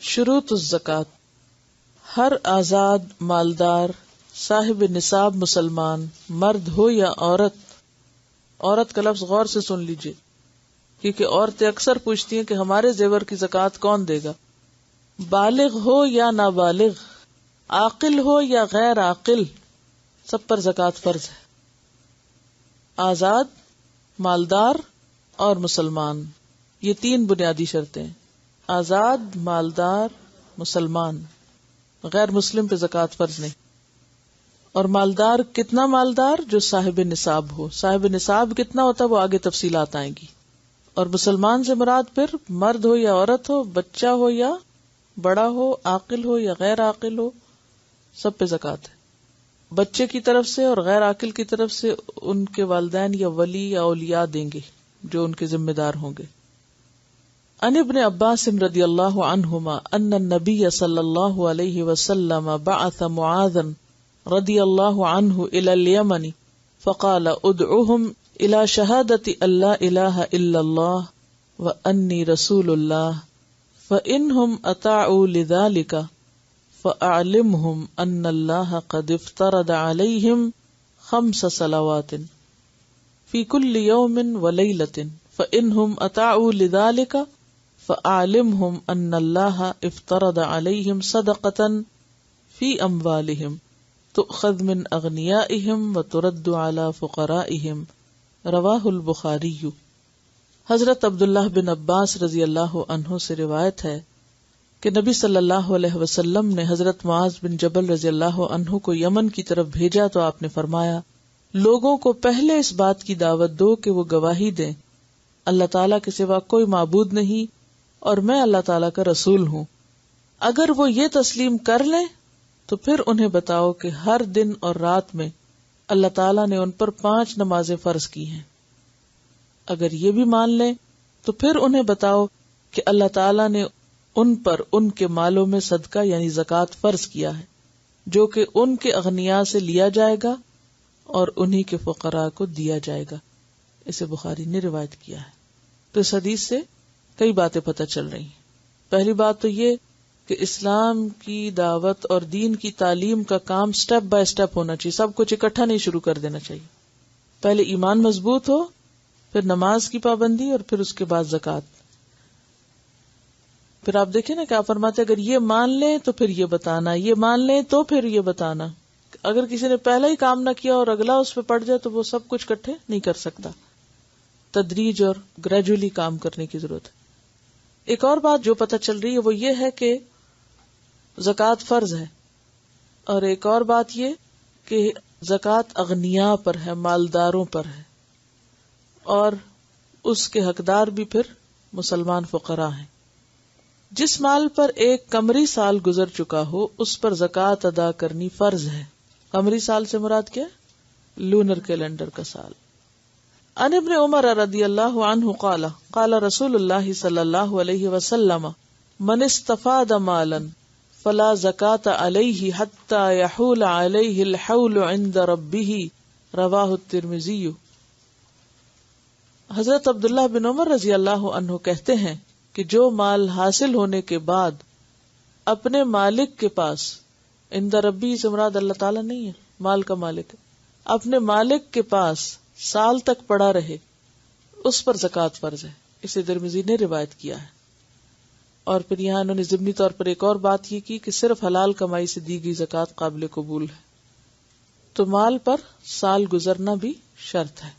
شروط الزکوٰۃ، ہر آزاد مالدار صاحب نصاب مسلمان مرد ہو یا عورت، عورت کا لفظ غور سے سن لیجئے کیونکہ عورتیں اکثر پوچھتی ہیں کہ ہمارے زیور کی زکوٰۃ کون دے گا، بالغ ہو یا نابالغ، عاقل ہو یا غیر عاقل، سب پر زکوٰۃ فرض ہے۔ آزاد، مالدار اور مسلمان، یہ تین بنیادی شرطیں ہیں۔ آزاد، مالدار، مسلمان، غیر مسلم پہ زکوٰۃ فرض نہیں۔ اور مالدار کتنا مالدار؟ جو صاحب نصاب ہو۔ صاحب نصاب کتنا ہوتا ہے وہ آگے تفصیلات آئیں گی۔ اور مسلمان سے مراد پھر مرد ہو یا عورت ہو، بچہ ہو یا بڑا ہو، عاقل ہو یا غیر عاقل ہو، سب پہ زکوٰۃ ہے۔ بچے کی طرف سے اور غیر عاقل کی طرف سے ان کے والدین یا ولی یا اولیاء دیں گے جو ان کے ذمہ دار ہوں گے۔ عن ابن عباس رضی اللہ عنہما ان النبی صلی اللہ علیہ وسلم بعث معاذا رضی اللہ عنہ الى الیمن فقال ادعوهم الى شہادة ان لا الہ الا اللہ وانی رسول اللہ فانہم اطاعوا لذلك فاعلمهم ان اللہ قد افترض علیہم 5 صلوات فی کل یوم ولیلۃ فانہم اطاعوا لذلك فاعلمهم ان اللہ افترض علیہم صدقۃ فی اموالہم تؤخذ من اغنیائہم وترد علی فقرائہم، رواہ البخاری۔ حضرت عبداللہ بن عباس رضی اللہ عنہ سے روایت ہے کہ نبی صلی اللہ علیہ وسلم نے حضرت معاذ بن جبل رضی اللہ عنہ کو یمن کی طرف بھیجا تو آپ نے فرمایا، لوگوں کو پہلے اس بات کی دعوت دو کہ وہ گواہی دیں اللہ تعالیٰ کے سوا کوئی معبود نہیں اور میں اللہ تعالیٰ کا رسول ہوں۔ اگر وہ یہ تسلیم کر لیں تو پھر انہیں بتاؤ کہ ہر دن اور رات میں اللہ تعالیٰ نے ان پر 5 نمازیں فرض کی ہیں۔ اگر یہ بھی مان لیں تو پھر انہیں بتاؤ کہ اللہ تعالیٰ نے ان پر ان کے مالوں میں صدقہ یعنی زکوٰۃ فرض کیا ہے جو کہ ان کے اغنیاء سے لیا جائے گا اور انہی کے فقراء کو دیا جائے گا۔ اسے بخاری نے روایت کیا ہے۔ تو اس حدیث سے کئی باتیں پتہ چل رہی ہیں۔ پہلی بات تو یہ کہ اسلام کی دعوت اور دین کی تعلیم کا کام سٹیپ بائی سٹیپ ہونا چاہیے، سب کچھ اکٹھا نہیں شروع کر دینا چاہیے۔ پہلے ایمان مضبوط ہو، پھر نماز کی پابندی اور پھر اس کے بعد زکوٰۃ۔ پھر آپ دیکھیں نا کہ آپ فرماتے اگر یہ مان لیں تو پھر یہ بتانا، یہ مان لیں تو پھر یہ بتانا۔ اگر کسی نے پہلا ہی کام نہ کیا اور اگلا اس پہ پڑ جائے تو وہ سب کچھ اکٹھے نہیں کر سکتا۔ تدریج اور گریجولی کام کرنے کی ضرورت ہے۔ ایک اور بات جو پتہ چل رہی ہے وہ یہ ہے کہ زکوٰۃ فرض ہے، اور ایک اور بات یہ کہ زکوٰۃ اغنیاء پر ہے، مالداروں پر ہے، اور اس کے حقدار بھی پھر مسلمان فقراء ہیں۔ جس مال پر ایک قمری سال گزر چکا ہو اس پر زکوٰۃ ادا کرنی فرض ہے۔ قمری سال سے مراد کیا؟ لونر کیلنڈر کا سال۔ عن ابن عمر رضی اللہ عنہ قال قال رسول اللہ صلی اللہ علیہ وسلم من استفاد مالا فلا زکاة علیہ حتی یحول علیہ الحول عند ربہ، رواہ الترمذی۔ حضرت عبداللہ بن عمر رضی اللہ عنہ کہتے ہیں کہ جو مال حاصل ہونے کے بعد اپنے مالک کے پاس، عند ربی سے مراد اللہ تعالیٰ نہیں ہے، مال کا مالک، اپنے مالک کے پاس سال تک پڑا رہے، اس پر زکوٰۃ فرض ہے۔ اسے ترمذی نے روایت کیا ہے۔ اور پھر یہاں انہوں نے ضمنی طور پر ایک اور بات یہ کی کہ صرف حلال کمائی سے دی گئی زکوٰۃ قابل قبول ہے، تو مال پر سال گزرنا بھی شرط ہے۔